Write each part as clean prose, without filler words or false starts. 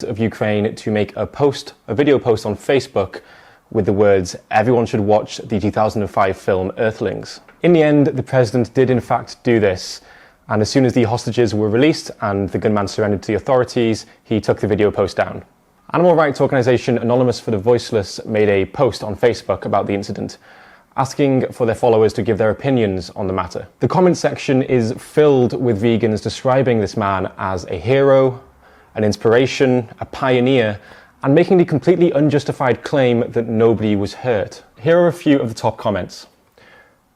of Ukraine to make a video post on Facebook with the words, "Everyone should watch the 2005 film Earthlings." In the end, the president did in fact do this, and as soon as the hostages were released and the gunman surrendered to the authorities, he took the video post down. Animal rights organisation Anonymous for the Voiceless made a post on Facebook about the incident, asking for their followers to give their opinions on the matter. The comment section is filled with vegans describing this man as a hero, an inspiration, a pioneer, and making the completely unjustified claim that nobody was hurt. Here are a few of the top comments.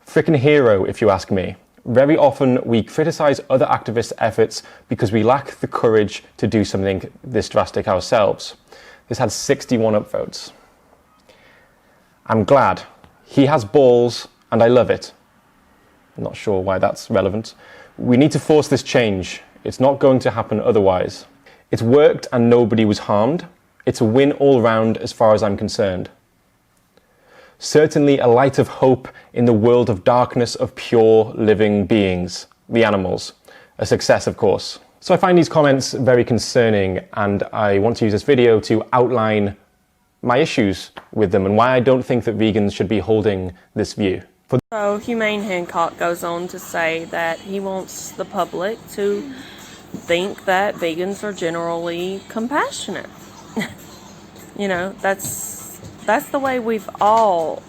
Frickin' hero, if you ask me. Very often we criticize other activists' efforts because we lack the courage to do something this drastic ourselves. This had 61 upvotes. I'm glad. He has balls, and I love it. I'm not sure why that's relevant. We need to force this change. It's not going to happen otherwise. It's worked and nobody was harmed. It's a win all round as far as I'm concerned. Certainly a light of hope in the world of darkness of pure living beings, the animals. A success, of course. So I find these comments very concerning, and I want to use this video to outline my issues with them and why I don't think that vegans should be holding this view. So Humane Hancock goes on to say that he wants the public to think that vegans are generally compassionate. You know, that's the way we've all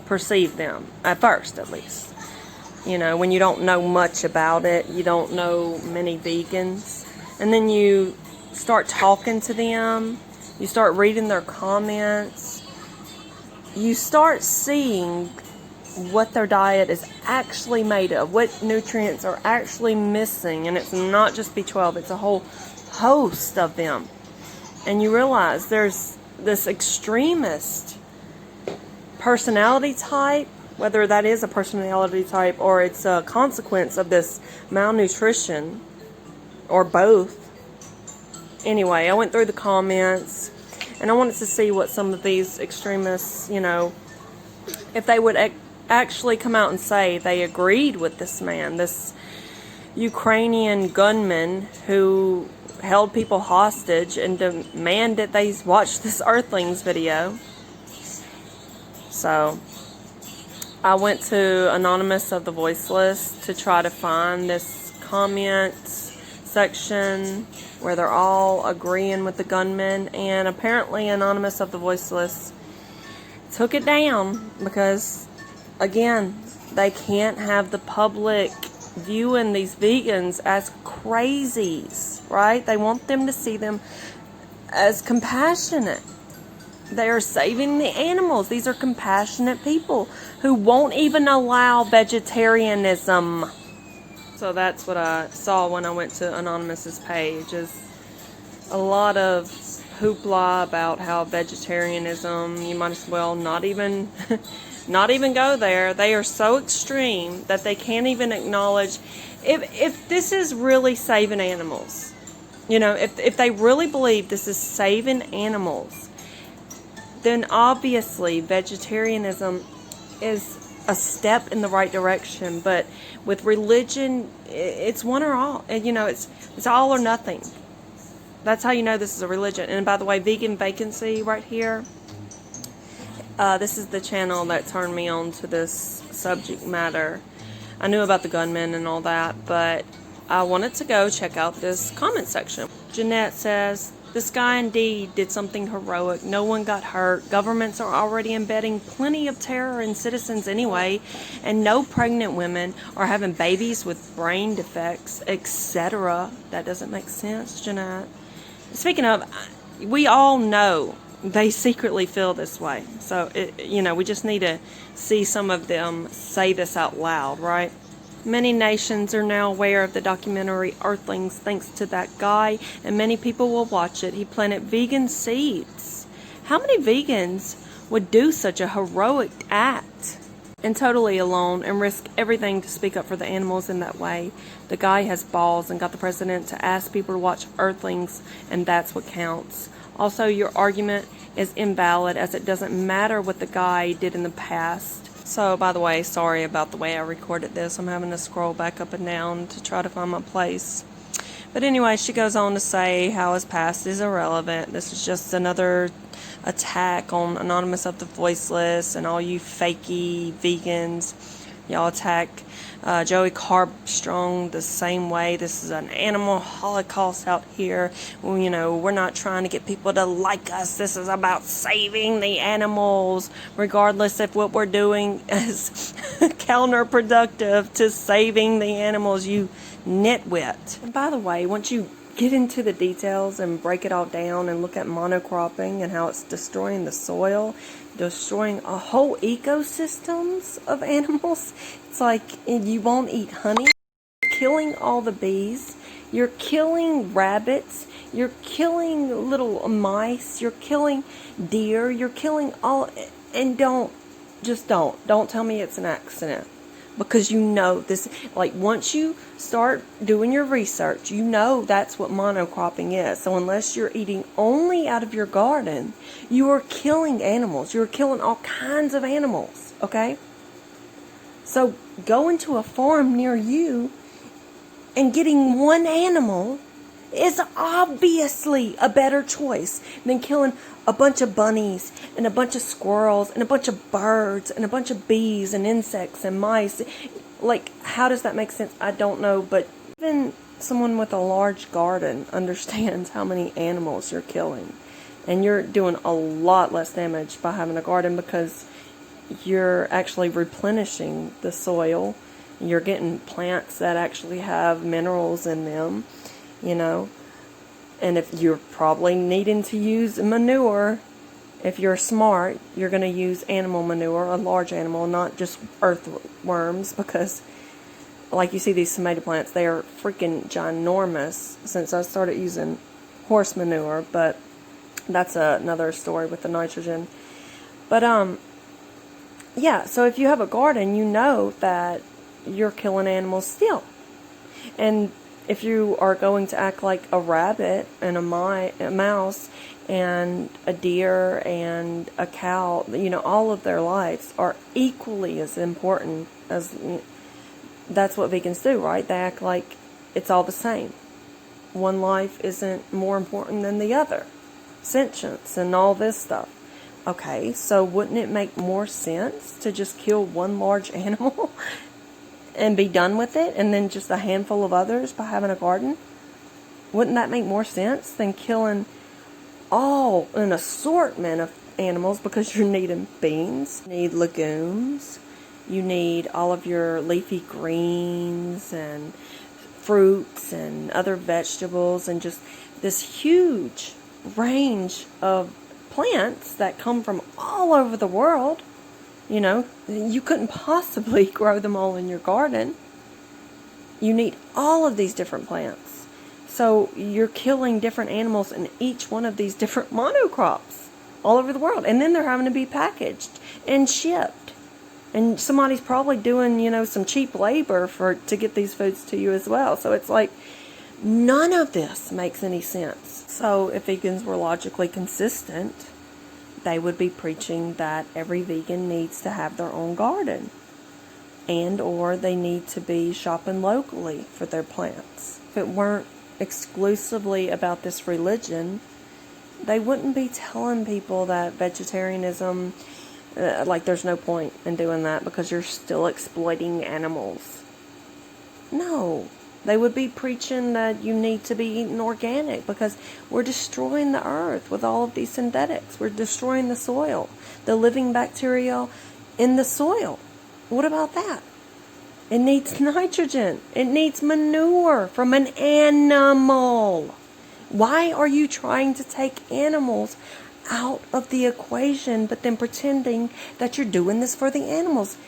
perceived them, at first at least. You know, when you don't know much about it, you don't know many vegans, and then you start talking to them, you start reading their comments, you start seeing what their diet is actually made of, what nutrients are actually missing, and it's not just B12, it's a whole host of them. And you realize there's this extremist personality type, whether that is a personality type or it's a consequence of this malnutrition, or both. Anyway, I went through the comments and I wanted to see what some of these extremists, you know, if they would actually come out and say they agreed with this man, this Ukrainian gunman who held people hostage and demanded they watch this Earthlings video. So I went to Anonymous of the Voiceless to try to find this comment section where they're all agreeing with the gunman, and apparently Anonymous of the Voiceless took it down because, again, they can't have the public viewing these vegans as crazies, right? They want them to see them as compassionate. They are saving the animals. These are compassionate people who won't even allow vegetarianism. So that's what I saw when I went to Anonymous's page, is a lot of hoopla about how vegetarianism, you might as well not even not even go there. They are so extreme that they can't even acknowledge if this is really saving animals. You know, if they really believe this is saving animals, then obviously vegetarianism is a step in the right direction. But with religion, it's one or all. You know, it's all or nothing. That's how you know this is a religion. And by the way, Vegan Vacancy right here, this is the channel that turned me on to this subject matter. I knew about the gunmen and all that, but I wanted to go check out this comment section. Jeanette says, "This guy indeed did something heroic. No one got hurt. Governments are already embedding plenty of terror in citizens anyway, and no pregnant women are having babies with brain defects, etc." That doesn't make sense, Jeanette. Speaking of, we all know they secretly feel this way. So, you know, we just need to see some of them say this out loud, right? Many nations are now aware of the documentary Earthlings thanks to that guy, and many people will watch it. He planted vegan seeds. How many vegans would do such a heroic act and totally alone and risk everything to speak up for the animals in that way? The guy has balls and got the president to ask people to watch Earthlings, and that's what counts. Also, your argument is invalid as it doesn't matter what the guy did in the past. So, by the way, sorry about the way I recorded this. I'm having to scroll back up and down to try to find my place. But anyway, she goes on to say how his past is irrelevant. This is just another attack on Anonymous of the Voiceless and all you fakey vegans. Y'all attack Joey Carbstrong the same way. This is an animal holocaust out here. Well, you know, we're not trying to get people to like us. This is about saving the animals, regardless if what we're doing is counterproductive to saving the animals, you nitwit. And by the way, once you get into the details and break it all down and look at monocropping and how it's destroying the soil, destroying a whole ecosystems of animals, it's like you won't eat honey, you're killing all the bees, you're killing rabbits, you're killing little mice, you're killing deer, you're killing all, and don't tell me it's an accident. Because you know this, like once you start doing your research, you know that's what monocropping is. So unless you're eating only out of your garden, you are killing animals. You're killing all kinds of animals, okay? So going to a farm near you and getting one animal is obviously a better choice than killing a bunch of bunnies and a bunch of squirrels and a bunch of birds and a bunch of bees and insects and mice. Like, how does that make sense? I don't know, but even someone with a large garden understands how many animals you're killing. And you're doing a lot less damage by having a garden because you're actually replenishing the soil. You're getting plants that actually have minerals in them, you know. And if you're probably needing to use manure, if you're smart, you're going to use animal manure, a large animal, not just earthworms, because like you see these tomato plants, they are freaking ginormous since I started using horse manure, but that's another story with the nitrogen. But yeah, so if you have a garden, you know that you're killing animals still. And if you are going to act like a rabbit and a mouse and a deer and a cow, you know, all of their lives are equally as important as, that's what vegans do, right? They act like it's all the same. One life isn't more important than the other. Sentience and all this stuff. Okay, so wouldn't it make more sense to just kill one large animal and be done with it, and then just a handful of others by having a garden? Wouldn't that make more sense than killing all an assortment of animals because you're needing beans, you need legumes, you need all of your leafy greens and fruits and other vegetables and just this huge range of plants that come from all over the world. You know, you couldn't possibly grow them all in your garden. You need all of these different plants. So you're killing different animals in each one of these different monocrops all over the world. And then they're having to be packaged and shipped. And somebody's probably doing, you know, some cheap labor to get these foods to you as well. So it's like, none of this makes any sense. So if vegans were logically consistent, they would be preaching that every vegan needs to have their own garden, and or they need to be shopping locally for their plants. If it weren't exclusively about this religion, they wouldn't be telling people that vegetarianism, like there's no point in doing that because you're still exploiting animals. No. They would be preaching that you need to be eating organic because we're destroying the earth with all of these synthetics. We're destroying the soil, the living bacteria in the soil. What about that? It needs nitrogen. It needs manure from an animal. Why are you trying to take animals out of the equation but then pretending that you're doing this for the animals?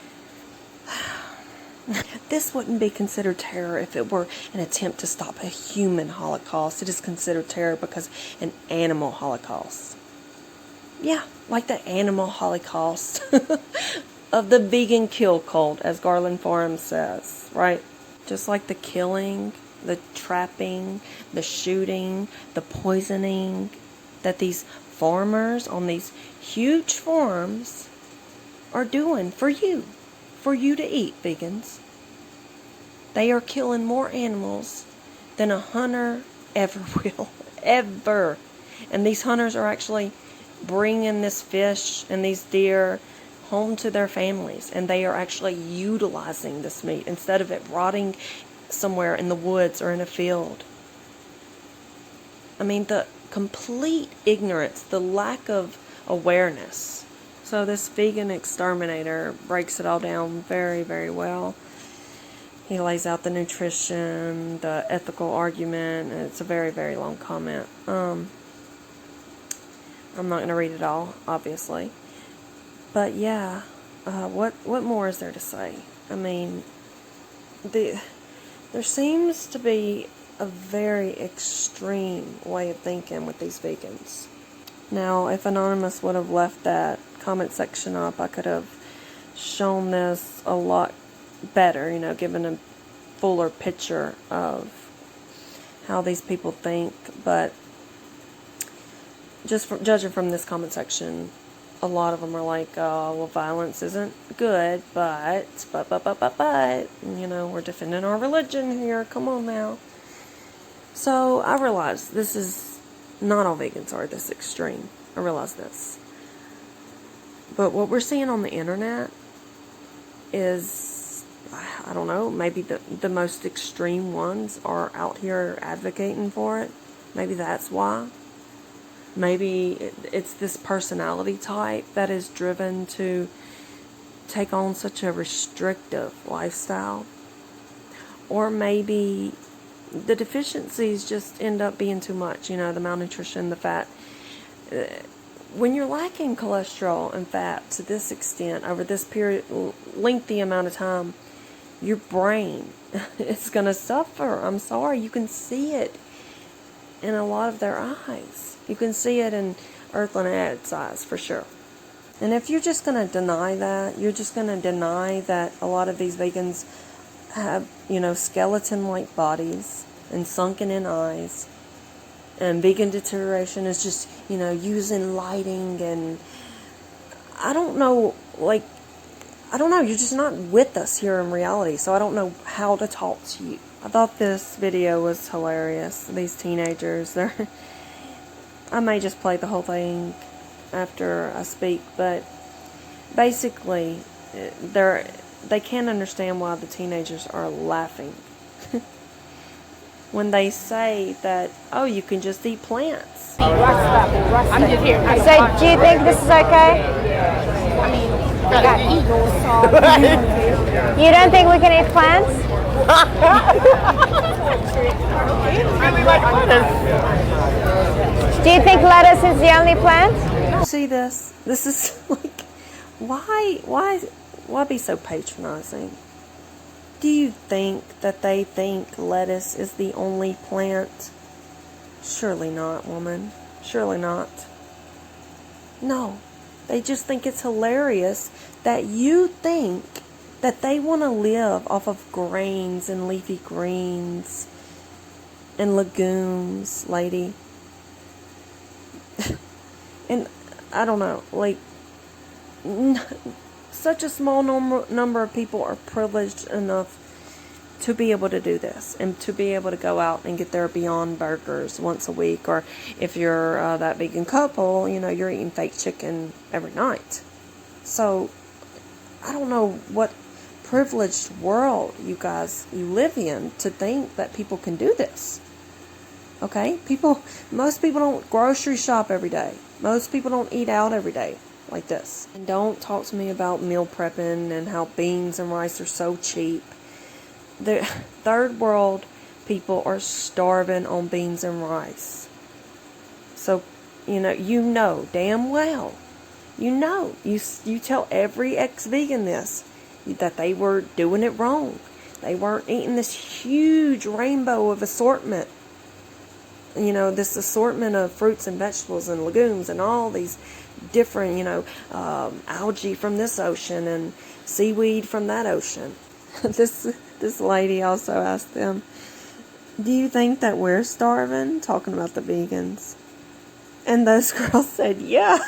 This wouldn't be considered terror if it were an attempt to stop a human holocaust. It is considered terror because an animal holocaust. Yeah, like the animal holocaust of the vegan kill cult, as Garland Forum says, right? Just like the killing, the trapping, the shooting, the poisoning that these farmers on these huge farms are doing for you to eat, vegans. They are killing more animals than a hunter ever will. Ever. And these hunters are actually bringing this fish and these deer home to their families, and they are actually utilizing this meat instead of it rotting somewhere in the woods or in a field. I mean, the complete ignorance, the lack of awareness. So this vegan exterminator breaks it all down very, very well. He lays out the nutrition, the ethical argument, and it's a very, very long comment. I'm not going to read it all, obviously. But yeah, what more is there to say? I mean, there seems to be a very extreme way of thinking with these vegans. Now, if Anonymous would have left that comment section up, I could have shown this a lot better, given a fuller picture of how these people think. But just judging from this comment section, a lot of them are like, oh, well, violence isn't good, but, we're defending our religion here, come on now. So I realize this is, not all vegans are this extreme. I realize this. But what we're seeing on the internet is, I don't know, maybe the most extreme ones are out here advocating for it. Maybe that's why. Maybe it's this personality type that is driven to take on such a restrictive lifestyle. Or maybe the deficiencies just end up being too much, the malnutrition, the fat. When you're lacking cholesterol and fat to this extent over this lengthy amount of time, your brain is going to suffer. I'm sorry, you can see it in a lot of their eyes. You can see it in Earthling Ed's eyes for sure. And if you're just going to deny that, you're just going to deny that a lot of these vegans have, skeleton-like bodies and sunken-in eyes, and vegan deterioration is just, using lighting, and I don't know, you're just not with us here in reality, so I don't know how to talk to you. I thought this video was hilarious. These teenagers, I may just play the whole thing after I speak, but basically, they can't understand why the teenagers are laughing when they say that, oh, you can just eat plants. I'm just here. So, do you think this is okay? You don't think we can eat plants? Do you think lettuce is the only plant? See this? This is like, why be so patronizing? Do you think that they think lettuce is the only plant? Surely not, woman. Surely not. No. They just think it's hilarious that you think that they want to live off of grains and leafy greens and legumes, lady. And I don't know, such a small number of people are privileged enough to be able to do this and to be able to go out and get their Beyond Burgers once a week, or if you're that vegan couple, you're eating fake chicken every night. So I don't know what privileged world you live in to think that people can do this. Okay? Most people don't grocery shop every day. Most people don't eat out every day like this. And don't talk to me about meal prepping and how beans and rice are so cheap. The third world people are starving on beans and rice. So, you know damn well. You tell every ex-vegan this, that they were doing it wrong. They weren't eating this huge rainbow of assortment. This assortment of fruits and vegetables and legumes and all these different, algae from this ocean and seaweed from that ocean. This lady also asked them, do you think that we're starving? Talking about the vegans. And those girls said, yeah.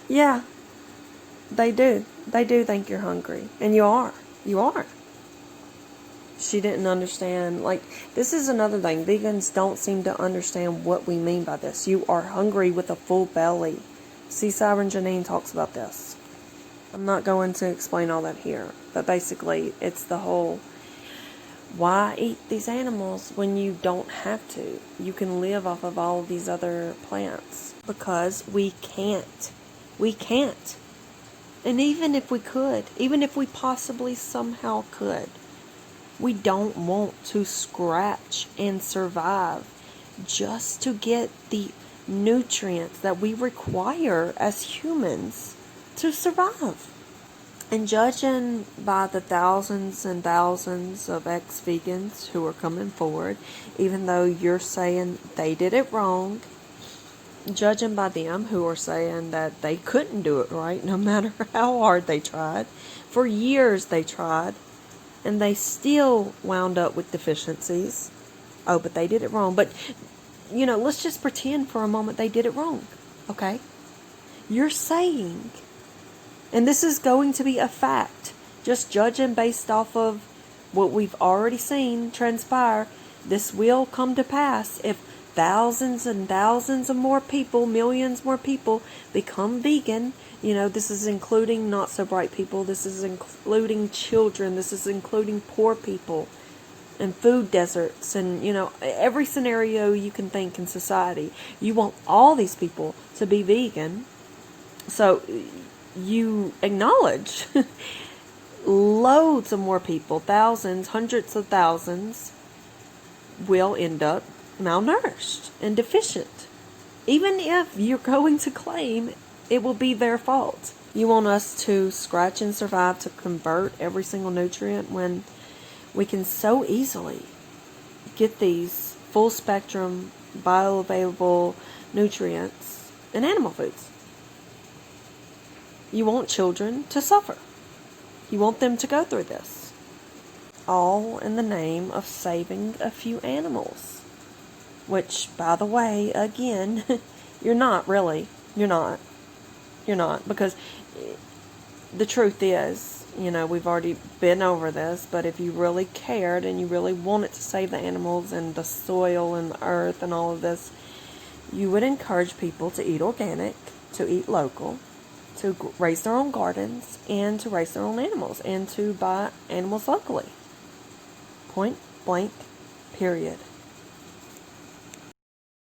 Yeah. They do. They do think you're hungry. And you are. You are. She didn't understand. Like, this is another thing. Vegans don't seem to understand what we mean by this. You are hungry with a full belly. Sea Siren Janine talks about this. I'm not going to explain all that here. But basically, it's the whole, why eat these animals when you don't have to? You can live off of all of these other plants. Because we can't. We can't. And even if we could, even if we possibly somehow could, we don't want to scratch and survive just to get the nutrients that we require as humans to survive. And judging by the thousands and thousands of ex-vegans who are coming forward, even though you're saying they did it wrong, judging by them who are saying that they couldn't do it right no matter how hard they tried. For years they tried, and they still wound up with deficiencies. Oh, but they did it wrong. But, let's just pretend for a moment they did it wrong, okay? You're saying, and this is going to be a fact, just judging based off of what we've already seen transpire, this will come to pass if thousands and thousands of more people, millions more people become vegan. This is including not so bright people. This is including children. This is including poor people and food deserts and, every scenario you can think in society. You want all these people to be vegan. So you acknowledge loads of more people, thousands, hundreds of thousands will end up malnourished and deficient, even if you're going to claim it will be their fault. You want us to scratch and survive to convert every single nutrient when we can so easily get these full spectrum bioavailable nutrients in animal foods. You want children to suffer. You want them to go through this, all in the name of saving a few animals. Which, by the way, again, you're not really. You're not. Because the truth is, we've already been over this, but if you really cared and you really wanted to save the animals and the soil and the earth and all of this, you would encourage people to eat organic, to eat local, to raise their own gardens, and to raise their own animals, and to buy animals locally. Point blank, period.